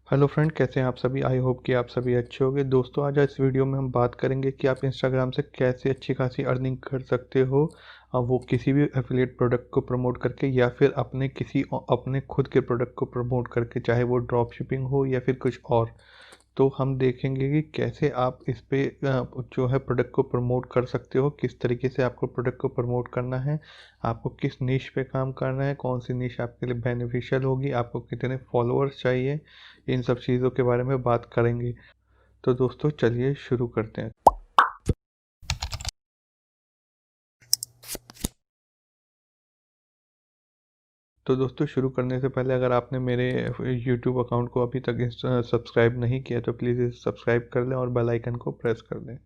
Hello friend, कैसे हैं आप सभी। आई होप कि आप सभी अच्छे होंगे। दोस्तों, आज इस वीडियो में हम बात करेंगे कि आप इंस्टाग्राम से कैसे अच्छी खासी अर्निंग कर सकते हो। वो किसी भी एफिलिएट प्रोडक्ट को प्रमोट करके या फिर अपने खुद के प्रोडक्ट को प्रमोट करके, चाहे वो ड्रॉप शिपिंग हो या फिर कुछ और। तो हम देखेंगे कि कैसे आप इस पे जो है प्रोडक्ट को प्रमोट कर सकते हो, किस तरीके से आपको प्रोडक्ट को प्रमोट करना है, आपको किस निश पे काम करना है, कौन सी निश आपके लिए बेनिफिशियल होगी, आपको कितने फॉलोअर्स चाहिए। इन सब चीज़ों के बारे में बात करेंगे। तो दोस्तों, चलिए शुरू करते हैं। तो दोस्तों, शुरू करने से पहले अगर आपने मेरे यूट्यूब अकाउंट को अभी तक सब्सक्राइब नहीं किया तो प्लीज़ इसे सब्सक्राइब कर लें और बेल आइकन को प्रेस कर दें,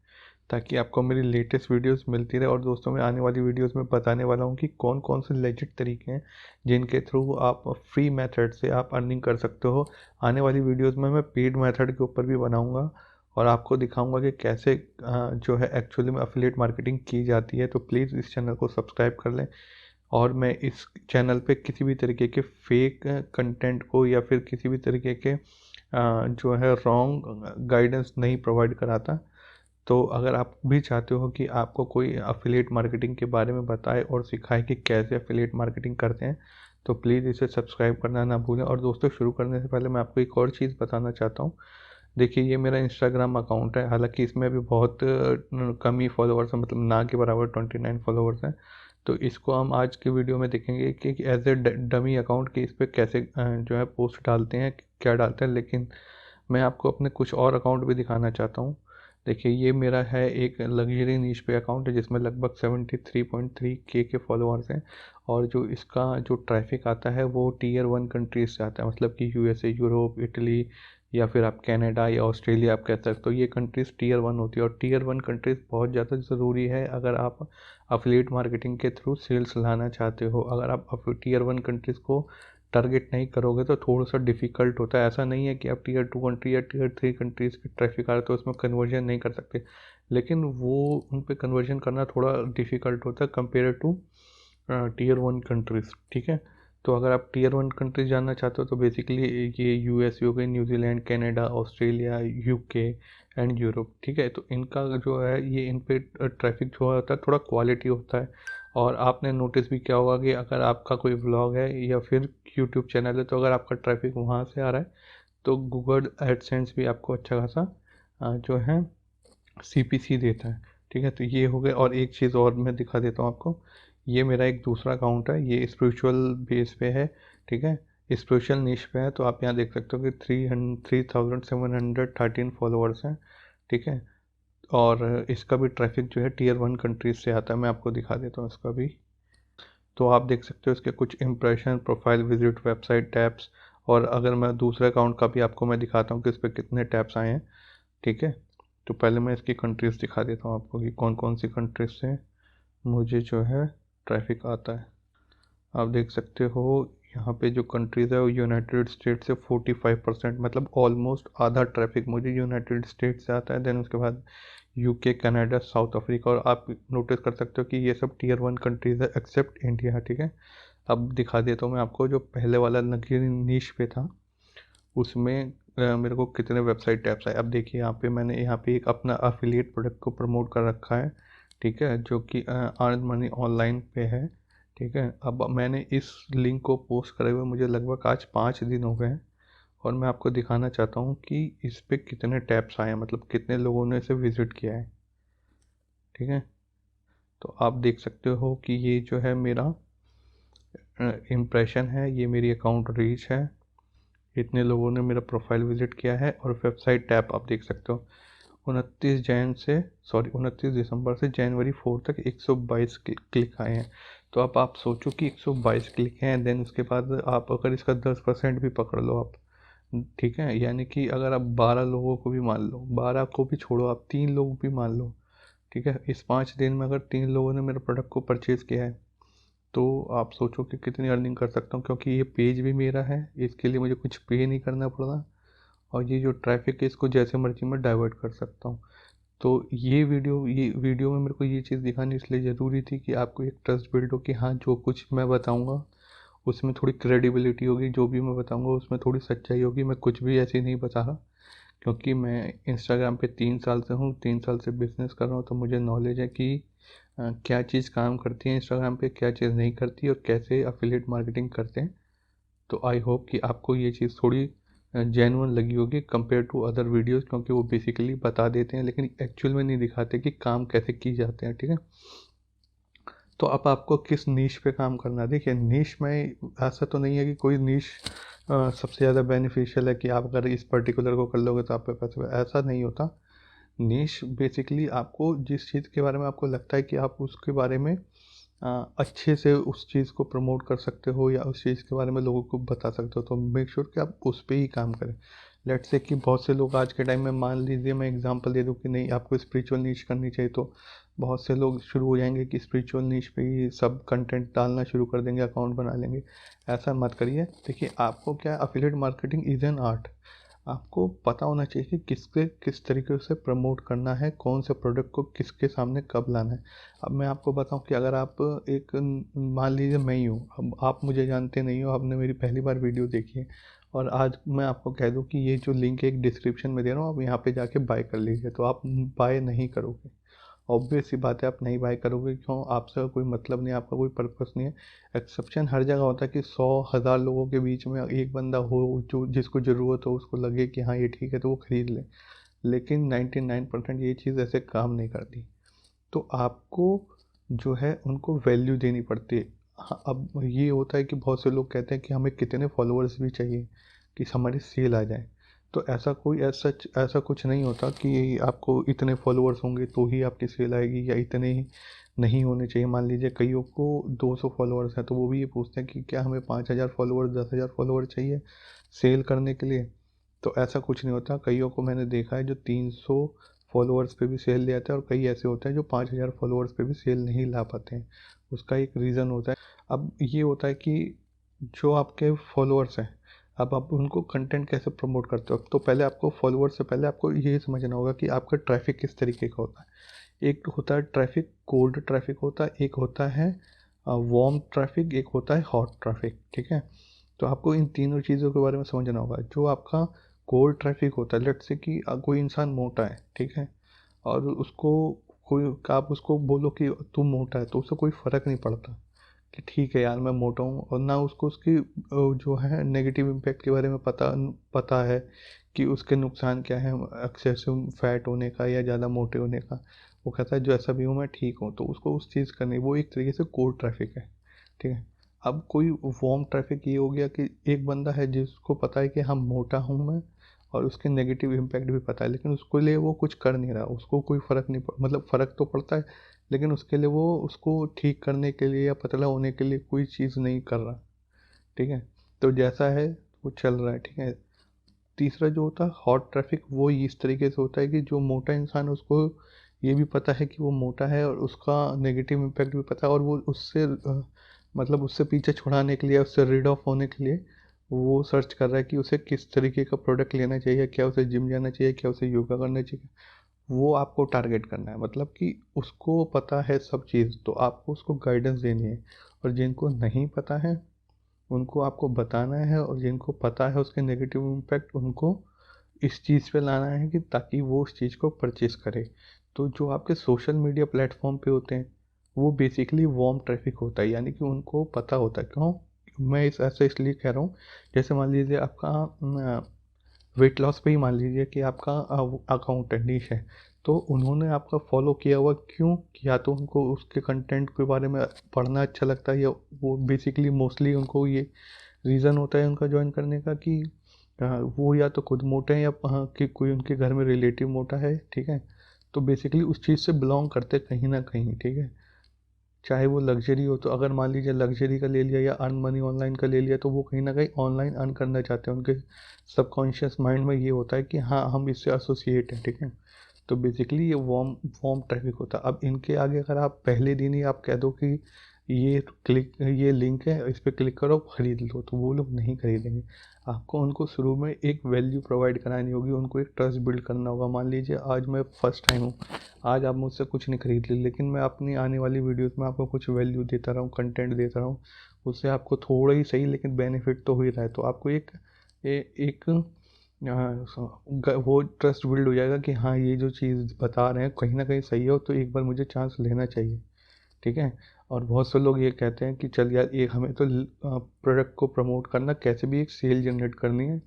ताकि आपको मेरी लेटेस्ट वीडियोस मिलती रहे। और दोस्तों, मैं आने वाली वीडियोस में बताने वाला हूँ कि कौन कौन से लेजिट तरीके हैं जिनके थ्रू आप फ्री मेथड से आप अर्निंग कर सकते हो। आने वाली वीडियोस में मैं पेड मेथड के ऊपर भी बनाऊँगा और आपको दिखाऊंगा कि कैसे जो है एक्चुअली में अफिलिएट मार्केटिंग की जाती है। तो प्लीज़ इस चैनल को सब्सक्राइब कर लें। और मैं इस चैनल पे किसी भी तरीके के फेक कंटेंट को या फिर किसी भी तरीके के जो है रॉन्ग गाइडेंस नहीं प्रोवाइड कराता। तो अगर आप भी चाहते हो कि आपको कोई अफिलिएट मार्केटिंग के बारे में बताए और सिखाए कि कैसे अफिलिएट मार्केटिंग करते हैं, तो प्लीज़ इसे सब्सक्राइब करना ना भूलें। और दोस्तों, शुरू करने से पहले मैं आपको एक और चीज़ बताना चाहता हूँ। देखिए, ये मेरा इंस्टाग्राम अकाउंट है। हालांकि इसमें अभी बहुत कम ही फॉलोअर्स हैं, मतलब ना के बराबर 29 फॉलोअर्स हैं। तो इसको हम आज के वीडियो में देखेंगे कि एज ए डमी अकाउंट कि इस पर कैसे जो है पोस्ट डालते हैं, क्या डालते हैं। लेकिन मैं आपको अपने कुछ और अकाउंट भी दिखाना चाहता हूँ। देखिए, ये मेरा है एक लग्जरी नीश पे अकाउंट है जिसमें लगभग 73.3 के फॉलोअर्स हैं। और जो इसका जो ट्रैफिक आता है वो टीयर 1 कंट्रीज से आता है, मतलब कि यूएसए, यूरोप, इटली, या फिर आप कनाडा या ऑस्ट्रेलिया आप कह सकते हो। ये कंट्रीज़ टीयर 1 होती है और टीयर 1 कंट्रीज़ बहुत ज़्यादा ज़रूरी है अगर आप अफिलिएट मार्केटिंग के थ्रू सेल्स लाना चाहते हो। अगर आप टीयर 1 कंट्रीज़ को टारगेट नहीं करोगे तो थोड़ा सा डिफ़िकल्ट होता है। ऐसा नहीं है कि आप टीयर 2 कंट्री या टीयर 3 कंट्रीज़ के ट्रैफिक आ रहे तो उसमें कन्वर्जन नहीं कर सकते, लेकिन वो उन पे कन्वर्जन करना थोड़ा डिफ़िकल्ट होता है कंपेयर टू टीयर 1 कंट्रीज़। ठीक है। तो अगर आप टीयर 1 कंट्रीज जानना चाहते हो तो बेसिकली ये यूएस हो गई, New Zealand, Canada, Australia, UK and Europe. ठीक है। तो इनका जो है ये इन पे ट्रैफिक जो होता है थोड़ा क्वालिटी होता है। और आपने नोटिस भी किया होगा कि अगर आपका कोई व्लॉग है या फिर यूट्यूब चैनल है, तो अगर आपका ट्रैफिक वहाँ से आ रहा है तो गूगल एडसेंस भी आपको अच्छा खासा जो है सीपीसी देता है। ठीक है। तो ये हो गया। और एक चीज़ और मैं दिखा देता हूँ आपको। ये मेरा एक दूसरा अकाउंट है, ये स्पिरिचुअल बेस पे है। ठीक है। स्पिरिचुअल निश पे है। तो आप यहाँ देख सकते हो कि 3713 फॉलोअर्स हैं। ठीक है। और इसका भी ट्रैफिक जो है टीयर 1 कंट्रीज से आता है। मैं आपको दिखा देता हूँ इसका भी। तो आप देख सकते हो इसके कुछ impression, profile visit, website taps. और अगर मैं दूसरे अकाउंट का भी आपको मैं दिखाता हूँ कि इस पर कितने टैप्स आए हैं। ठीक है। तो पहले मैं इसकी कंट्रीज़ दिखा देता हूँ आपको कि कौन कौन सी कंट्रीज से मुझे जो है ट्रैफिक आता है। आप देख सकते हो यहाँ पे जो कंट्रीज़ है वो यूनाइटेड स्टेट से 45%, मतलब ऑलमोस्ट आधा ट्रैफिक मुझे यूनाइटेड स्टेट से आता है। देन उसके बाद यूके, कनाडा, साउथ अफ्रीका। और आप नोटिस कर सकते हो कि ये सब टीयर 1 कंट्रीज़ है एक्सेप्ट इंडिया। ठीक है। अब दिखा देता हूँ मैं आपको जो पहले वाला लग्जरी नीश पे था उसमें मेरे को कितने वेबसाइट टैप्स आए। अब देखिए, यहाँ पे मैंने यहाँ पे एक अपना अफिलिएट प्रोडक्ट को प्रमोट कर रखा है। ठीक है। जो कि अर्न मनी ऑनलाइन पे है। ठीक है। अब मैंने इस लिंक को पोस्ट करे हुए मुझे लगभग आज 5 दिन हो गए हैं। और मैं आपको दिखाना चाहता हूँ कि इस पे कितने टैप्स आए हैं, मतलब कितने लोगों ने इसे विज़िट किया है। ठीक है। तो आप देख सकते हो कि ये जो है मेरा इम्प्रेशन है, ये मेरी अकाउंट रीच है, इतने लोगों ने मेरा प्रोफाइल विजिट किया है। और वेबसाइट टैप आप देख सकते हो 29 दिसंबर से जनवरी 4 तक 122 क्लिक आए हैं। तो अब आप सोचो कि 122 क्लिक हैं, देन उसके बाद आप अगर इसका 10% भी पकड़ लो आप, ठीक है, यानी कि अगर आप 12 लोगों को भी मान लो, 12 को भी छोड़ो, आप 3 लोग भी मान लो। ठीक है। इस 5 दिन में अगर 3 लोगों ने मेरे प्रोडक्ट को परचेज़ किया है तो आप सोचो कि कितनी अर्निंग कर सकता हूँ, क्योंकि ये पेज भी मेरा है, इसके लिए मुझे कुछ पे नहीं करना पड़ रहा। और ये जो ट्रैफिक है इसको जैसे मर्जी मैं डाइवर्ट कर सकता हूँ। तो ये वीडियो में मेरे को ये चीज़ दिखानी इसलिए ज़रूरी थी कि आपको एक ट्रस्ट बिल्ड हो कि हाँ, जो कुछ मैं बताऊँगा उसमें थोड़ी क्रेडिबिलिटी होगी, जो भी मैं बताऊंगा उसमें थोड़ी सच्चाई होगी। मैं कुछ भी ऐसे नहीं बता रहा, क्योंकि मैं इंस्टाग्राम पे 3 साल से हूँ, 3 साल से बिजनेस कर रहा हूँ, तो मुझे नॉलेज है कि क्या चीज़ काम करती है इंस्टाग्राम पे, क्या चीज़ नहीं करती, और कैसे अफिलिएट मार्केटिंग करते हैं। तो आई होप कि आपको ये चीज़ थोड़ी जेन्युइन लगी होगी कंपेयर टू अदर वीडियोस, क्योंकि वो बेसिकली बता देते हैं लेकिन एक्चुअल में नहीं दिखाते कि काम कैसे की जाते हैं। ठीक है, तो अब आपको किस नीश पे काम करना है। देखिए, नीश में ऐसा तो नहीं है कि कोई नीश सबसे ज़्यादा बेनिफिशियल है कि आप अगर इस पर्टिकुलर को कर लोगे तो आप पे पैसे, ऐसा नहीं होता। नीश बेसिकली आपको जिस चीज़ के बारे में आपको लगता है कि आप उसके बारे में अच्छे से उस चीज़ को प्रमोट कर सकते हो या उस चीज़ के बारे में लोगों को बता सकते हो, तो मेक श्योर कि आप उस पर ही काम करें। लेट्स से कि बहुत से लोग आज के टाइम में, मान लीजिए मैं एग्जांपल दे दूं कि नहीं आपको स्पिरिचुअल नीश करनी चाहिए, तो बहुत से लोग शुरू हो जाएंगे कि स्पिरिचुअल नीश पे ही सब कंटेंट डालना शुरू कर देंगे, अकाउंट बना लेंगे। ऐसा मत करिए। देखिए, आपको क्या, affiliate marketing is an art. आपको पता होना चाहिए कि किसके किस तरीके से प्रमोट करना है, कौन से प्रोडक्ट को किसके सामने कब लाना है। अब मैं आपको बताऊं कि अगर आप एक, मान लीजिए मैं ही हूँ, अब आप मुझे जानते नहीं हो, आपने मेरी पहली बार वीडियो देखी है, और आज मैं आपको कह दूं कि ये जो लिंक है एक डिस्क्रिप्शन में दे रहा हूँ, आप यहाँ पे जाके बाय कर लीजिए, तो आप बाय नहीं करोगे। ऑब्वियस सी बात है, आप नहीं बाय करोगे। क्यों? आपसे कोई मतलब नहीं, आपका कोई पर्पस नहीं है। एक्सेप्शन हर जगह होता है कि 100,000 लोगों के बीच में एक बंदा हो जो जिसको ज़रूरत हो, उसको लगे कि हाँ ये ठीक है, तो वो ख़रीद ले। लेकिन 99% ये चीज़ ऐसे काम नहीं करती। तो आपको जो है उनको वैल्यू देनी पड़ती है। हाँ, अब ये होता है कि बहुत से लोग कहते हैं कि हमें कितने फॉलोअर्स भी चाहिए कि हमारी सेल आ जाए। तो ऐसा कोई ऐसा कुछ नहीं होता कि आपको इतने फॉलोअर्स होंगे तो ही आपकी सेल आएगी, या इतने ही नहीं होने चाहिए। मान लीजिए कईयों को 200 फॉलोअर्स हैं, तो वो भी ये पूछते हैं कि क्या हमें 5,000 फॉलोअर्स, 10,000 फॉलोअर चाहिए सेल करने के लिए। तो ऐसा कुछ नहीं होता। कईयों को मैंने देखा है जो 300 फॉलोअर्स पे भी सेल ले आते हैं, और कई ऐसे होते हैं जो 5,000 फॉलोअर्स पे भी सेल नहीं ला पाते हैं। उसका एक रीज़न होता है। अब ये होता है कि जो आपके फॉलोअर्स हैं, अब आप उनको कंटेंट कैसे प्रमोट करते हो। तो पहले आपको, फॉलोअर्स से पहले आपको ये समझना होगा कि आपका ट्रैफिक किस तरीके का होता है। एक होता है ट्रैफिक, कोल्ड ट्रैफिक होता है, एक होता है वार्म ट्रैफिक, एक होता है हॉट ट्रैफिक। ठीक है, तो आपको इन तीनों चीज़ों के बारे में समझना होगा। जो आपका कोल्ड ट्रैफिक होता है, लेट्स से कि कोई इंसान मोटा है, ठीक है, और उसको कोई, आप उसको बोलो कि तू मोटा है, तो उससे कोई फ़र्क नहीं पड़ता कि ठीक है यार मैं मोटा हूँ, और ना उसको उसकी जो है नेगेटिव इम्पैक्ट के बारे में पता पता है कि उसके नुकसान क्या है एक्सेसिव फैट होने का या ज़्यादा मोटे होने का। वो कहता है जो ऐसा भी हूँ मैं ठीक हूँ, तो उसको उस चीज़ का नहीं, वो एक तरीके से कोल्ड ट्रैफिक है। ठीक है, अब कोई वार्म ट्रैफिक ये हो गया कि एक बंदा है जिसको पता है कि हाँ मोटा हूँ मैं, और उसके नेगेटिव इम्पैक्ट भी पता है, लेकिन उसके लिए वो कुछ कर नहीं रहा, उसको कोई फ़र्क नहीं मतलब फ़र्क तो पड़ता है, लेकिन उसके लिए वो उसको ठीक करने के लिए या पतला होने के लिए कोई चीज़ नहीं कर रहा। ठीक है, तो जैसा है वो चल रहा है। ठीक है, तीसरा जो होता है हॉट ट्रैफिक, वो इस तरीके से होता है कि जो मोटा इंसान है उसको ये भी पता है कि वो मोटा है, और उसका नेगेटिव इम्पैक्ट भी पता है, और वो उससे मतलब उससे पीछे छुड़ाने के लिए, उससे रिड ऑफ होने के लिए वो सर्च कर रहा है कि उसे किस तरीके का प्रोडक्ट लेना चाहिए, क्या उसे जिम जाना चाहिए, क्या उसे योगा करना चाहिए। वो आपको टारगेट करना है, मतलब कि उसको पता है सब चीज़, तो आपको उसको गाइडेंस देनी है। और जिनको नहीं पता है उनको आपको बताना है, और जिनको पता है उसके नेगेटिव इम्पैक्ट, उनको इस चीज़ पे लाना है कि ताकि वो उस चीज़ को परचेज़ करे। तो जो आपके सोशल मीडिया प्लेटफॉर्म पे होते हैं वो बेसिकली वार्म ट्रैफिक होता है, यानी कि उनको पता होता है। क्यों मैं इस ऐसे इसलिए कह रहा हूँ, जैसे मान लीजिए आपका वेट लॉस पे ही मान लीजिए कि आपका अकाउंट है, निश है, तो उन्होंने आपका फॉलो किया हुआ क्यों, या तो उनको उसके कंटेंट के बारे में पढ़ना अच्छा लगता है, या वो बेसिकली मोस्टली उनको ये रीज़न होता है उनका ज्वाइन करने का कि वो या तो खुद मोटे हैं, या कि कोई उनके घर में रिलेटिव मोटा है। ठीक है, तो बेसिकली उस चीज़ से बिलोंग करते कहीं ना कहीं। ठीक है, चाहे वो लग्जरी हो, तो अगर मान लीजिए लग्जरी का ले लिया या अर्न मनी ऑनलाइन का ले लिया, तो वो कहीं ना कहीं ऑनलाइन अर्न करना चाहते हैं। उनके सबकॉन्शियस माइंड में ये होता है कि हाँ हम इससे एसोसिएट हैं। ठीक है, तो बेसिकली ये वार्म वार्म ट्रैफिक होता है। अब इनके आगे अगर आप पहले दिन ही आप कह दो कि ये लिंक है, इस पर क्लिक करो खरीद लो, तो वो लोग नहीं खरीदेंगे। आपको उनको शुरू में एक वैल्यू प्रोवाइड करानी होगी, उनको एक ट्रस्ट बिल्ड करना होगा। मान लीजिए आज मैं फर्स्ट टाइम हूँ, आज आप मुझसे कुछ नहीं खरीद ली, लेकिन मैं अपनी आने वाली वीडियोस में आपको कुछ वैल्यू देता रहूँ, कंटेंट देता रहूँ, उससे आपको थोड़ा ही सही लेकिन बेनिफिट तो हो ही रहा है। तो आपको एक वो ट्रस्ट बिल्ड हो जाएगा कि हाँ ये जो चीज़ बता रहे हैं कहीं ना कहीं सही हो, तो एक बार मुझे चांस लेना चाहिए। ठीक है। और बहुत से लोग ये कहते हैं कि चल यार एक हमें तो प्रोडक्ट को प्रमोट करना, कैसे भी एक सेल जनरेट करनी है,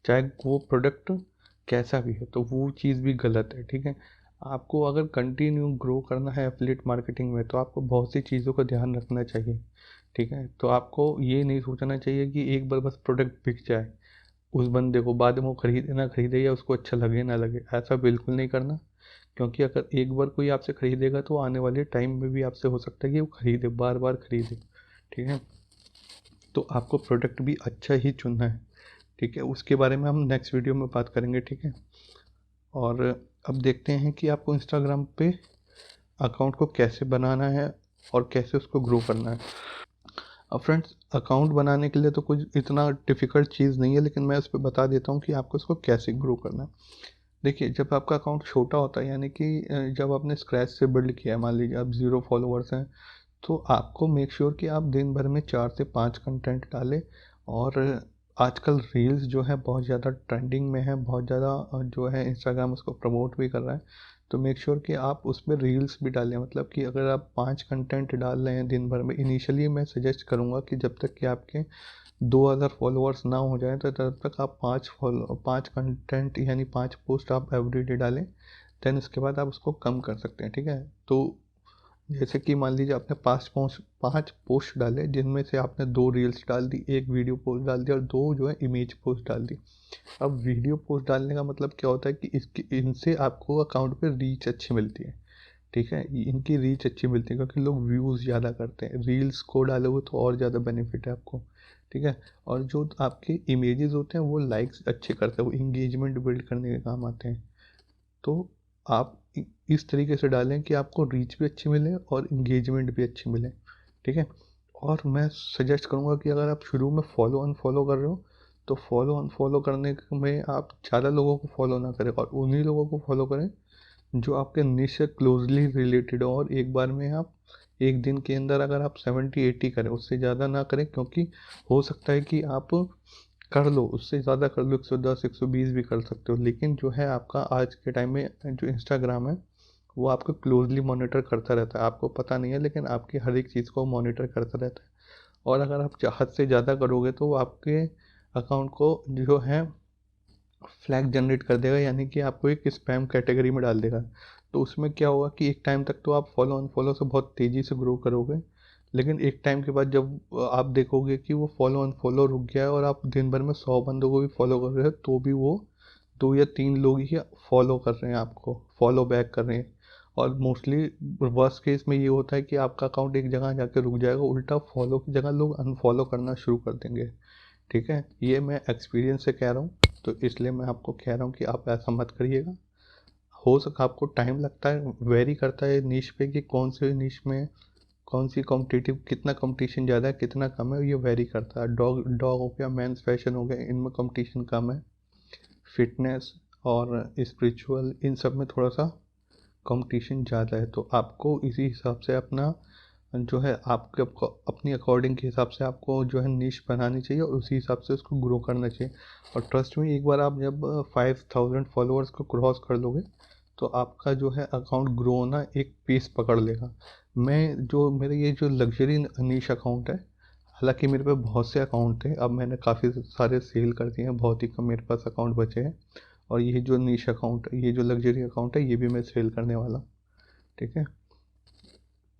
चाहे वो प्रोडक्ट कैसा भी है, तो वो चीज़ भी गलत है। ठीक है। आपको अगर कंटिन्यू ग्रो करना है एफिलिएट मार्केटिंग में, तो आपको बहुत सी चीज़ों का ध्यान रखना चाहिए। ठीक है। तो आपको ये नहीं सोचना चाहिए कि एक बार बस प्रोडक्ट बिक जाए, उस बंदे को बाद में वो खरीदे ना खरीदे या उसको अच्छा लगे ना लगे, ऐसा बिल्कुल नहीं करना। क्योंकि अगर एक बार कोई आपसे खरीदेगा तो आने वाले टाइम में भी आपसे हो सकता है कि वो खरीदे, बार बार खरीदे। ठीक है। तो आपको प्रोडक्ट भी अच्छा ही चुनना है। ठीक है। उसके बारे में हम नेक्स्ट वीडियो में बात करेंगे। ठीक है। और अब देखते हैं कि आपको इंस्टाग्राम पे अकाउंट को कैसे बनाना है और कैसे उसको ग्रो करना है। अब फ्रेंड्स, अकाउंट बनाने के लिए तो कुछ इतना डिफ़िकल्ट चीज़ नहीं है, लेकिन मैं इस पर बता देता हूँ कि आपको इसको कैसे ग्रो करना है। देखिए, जब आपका अकाउंट छोटा होता है, यानी कि जब आपने स्क्रैच से बिल्ड किया है, मान लीजिए आप 0 फॉलोअर्स हैं, तो आपको मेक श्योर कि आप दिन भर में 4 से 5 कंटेंट डालें। और आजकल रील्स जो है बहुत ज़्यादा ट्रेंडिंग में है, बहुत ज़्यादा जो है इंस्टाग्राम उसको प्रमोट भी कर रहा है। तो मेक श्योर कि आप उसमें रील्स भी डालें, मतलब कि अगर आप 5 कंटेंट डाल रहे हैं दिन भर में, इनिशियली मैं सजेस्ट करूँगा कि जब तक कि आपके 2000 फॉलोअर्स ना हो जाए, तो तब तक आप 5 कंटेंट यानी 5 पोस्ट आप एवरीडे डालें। देन उसके बाद आप उसको कम कर सकते हैं। ठीक है। तो जैसे कि मान लीजिए आपने 5 पोस्ट डाले, जिनमें से आपने 2 रील्स डाल दी, 1 वीडियो पोस्ट डाल दी और 2 जो है इमेज पोस्ट डाल दी। अब वीडियो पोस्ट डालने का मतलब क्या होता है कि इसकी इनसे आपको अकाउंट पे रीच अच्छी मिलती है। ठीक है। इनकी रीच अच्छी मिलती है क्योंकि लोग व्यूज़ ज़्यादा करते हैं। रील्स को डालोगे तो और ज़्यादा बेनिफिट है आपको। ठीक है। और जो आपके इमेजेस होते हैं वो लाइक्स अच्छे करते हैं, वो इंगेजमेंट बिल्ड करने के काम आते हैं। तो आप इस तरीके से डालें कि आपको रीच भी अच्छी मिले और इंगेजमेंट भी अच्छी मिले। ठीक है। और मैं सजेस्ट करूँगा कि अगर आप शुरू में फॉलो अनफॉलो कर रहे हो, तो फॉलो अनफॉलो करने में आप ज़्यादा लोगों को फॉलो ना करें और उन्हीं लोगों को फॉलो करें जो आपके निश से क्लोजली रिलेटेड हो। और एक बार में आप एक दिन के अंदर अगर आप 70-80 करें, उससे ज़्यादा ना करें, क्योंकि हो सकता है कि आप कर लो, उससे ज़्यादा कर लो, 110 120 भी कर सकते हो, लेकिन जो है आपका आज के टाइम में जो इंस्टाग्राम है वो आपको क्लोजली मॉनिटर करता रहता है। आपको पता नहीं है, लेकिन आपकी हर एक चीज़ को मॉनिटर करता रहता है। और अगर आप हद से ज़्यादा करोगे तो वो आपके अकाउंट को जो है फ्लैग जनरेट कर देगा, यानी कि आपको एक स्पैम कैटेगरी में डाल देगा। तो उसमें क्या होगा कि एक टाइम तक तो आप फॉलो अनफॉलो से बहुत तेज़ी से ग्रो करोगे, लेकिन एक टाइम के बाद जब आप देखोगे कि वो फॉलो अनफॉलो रुक गया है और आप दिन भर में 100 बंदों को भी फॉलो कर रहे हो, तो भी वो 2 या 3 लोग ही फॉलो कर रहे हैं, आपको फॉलो बैक कर रहे हैं। और मोस्टली वर्स्ट केस में ये होता है कि आपका अकाउंट एक जगह जाके रुक जाएगा, उल्टा फॉलो की जगह लोग अनफॉलो करना शुरू कर देंगे। ठीक है। ये मैं एक्सपीरियंस से कह रहा हूँ, तो इसलिए मैं आपको कह रहा हूँ कि आप ऐसा मत करिएगा। हो सका आपको टाइम लगता है, वेरी करता है निश पे कि कौन से निश में कौन सी कॉम्पिटिटिव, कितना कंपटीशन ज़्यादा है कितना कम है, ये वेरी करता है। डॉग डॉग हो गया, मेंस फैशन हो गया, इनमें कंपटीशन कम है। फिटनेस और स्पिरिचुअल, इन सब में थोड़ा सा कंपटीशन ज़्यादा है। तो आपको इसी हिसाब से अपना जो है आपके अपनी अकॉर्डिंग के हिसाब से आपको जो है निश बनानी चाहिए और उसी हिसाब से उसको ग्रो करना चाहिए। और ट्रस्ट में, एक बार आप जब 5000 फॉलोअर्स को क्रॉस कर लोगे, तो आपका जो है अकाउंट ग्रो होना एक पेस पकड़ लेगा। मेरे ये जो लग्जरी निश अकाउंट है, हालांकि मेरे पे बहुत से अकाउंट थे, अब मैंने काफ़ी सारे सेल कर दिए हैं, बहुत ही कम मेरे पास अकाउंट बचे हैं। और ये जो निश अकाउंट है, ये जो लग्जरी अकाउंट है, ये भी मैं सेल करने वाला हूँ। ठीक है।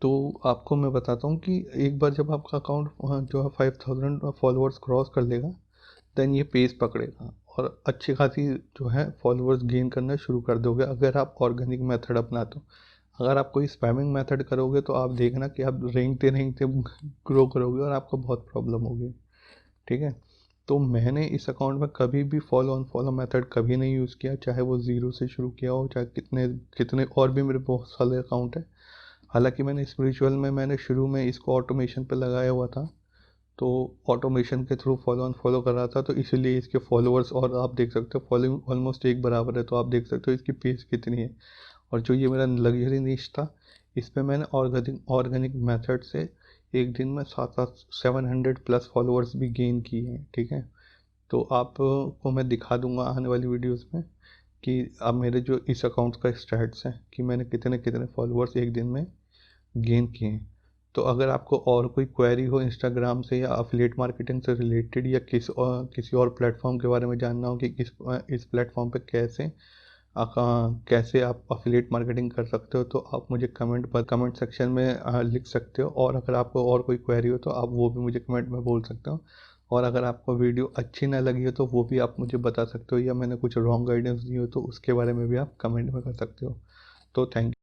तो आपको मैं बताता हूँ कि एक बार जब आपका अकाउंट जो है 5000 फॉलोअर्स क्रॉस कर लेगा, देन ये पेस पकड़ेगा और अच्छी खासी जो है फॉलोअर्स गेन करना शुरू कर दोगे, अगर आप ऑर्गेनिक मेथड अपनाते हो। अगर आप कोई स्पैमिंग मेथड करोगे तो आप देखना कि आप रेंगते रेंगते ग्रो करोगे और आपको बहुत प्रॉब्लम होगी। ठीक है। तो मैंने इस अकाउंट में कभी भी फॉलो अनफॉलो मेथड कभी नहीं यूज़ किया, चाहे वो ज़ीरो से शुरू किया हो, चाहे कितने कितने और भी मेरे बहुत सारे अकाउंट है। हालांकि मैंने स्पिरिचुअल में मैंने शुरू में इसको ऑटोमेशन पे लगाया हुआ था, तो ऑटोमेशन के थ्रू फॉलो अनफॉलो कर रहा था, तो इसीलिए इसके फॉलोअर्स, और आप देख सकते हो फॉलोइंग ऑलमोस्ट एक बराबर है, तो आप देख सकते हो इसकी पेज कितनी है। और जो ये मेरा लग्जरी निश था, इस पे मैंने ऑर्गेनिक ऑर्गेनिक मेथड से एक दिन में 700 फॉलोअर्स भी गेन किए हैं, ठीक है। तो आपको मैं दिखा दूंगा आने वाली वीडियोस में कि अब मेरे जो इस अकाउंट का स्टैट्स हैं कि मैंने कितने कितने फॉलोअर्स एक दिन में गेन किए हैं। तो अगर आपको और कोई क्वेरी हो इंस्टाग्राम से या अफिलिएट मार्केटिंग से रिलेटेड, या किसी और प्लेटफॉर्म के बारे में जानना हो कि इस प्लेटफॉर्म पे कैसे आप अफिलिएट मार्केटिंग कर सकते हो, तो आप मुझे कमेंट सेक्शन में लिख सकते हो। और अगर आपको और कोई क्वेरी हो तो आप वो भी मुझे कमेंट में बोल सकते हो। और अगर आपको वीडियो अच्छी ना लगी हो तो वो भी आप मुझे बता सकते हो, या मैंने कुछ रॉन्ग गाइडेंस दी हो तो उसके बारे में भी आप कमेंट में कर सकते हो। तो थैंक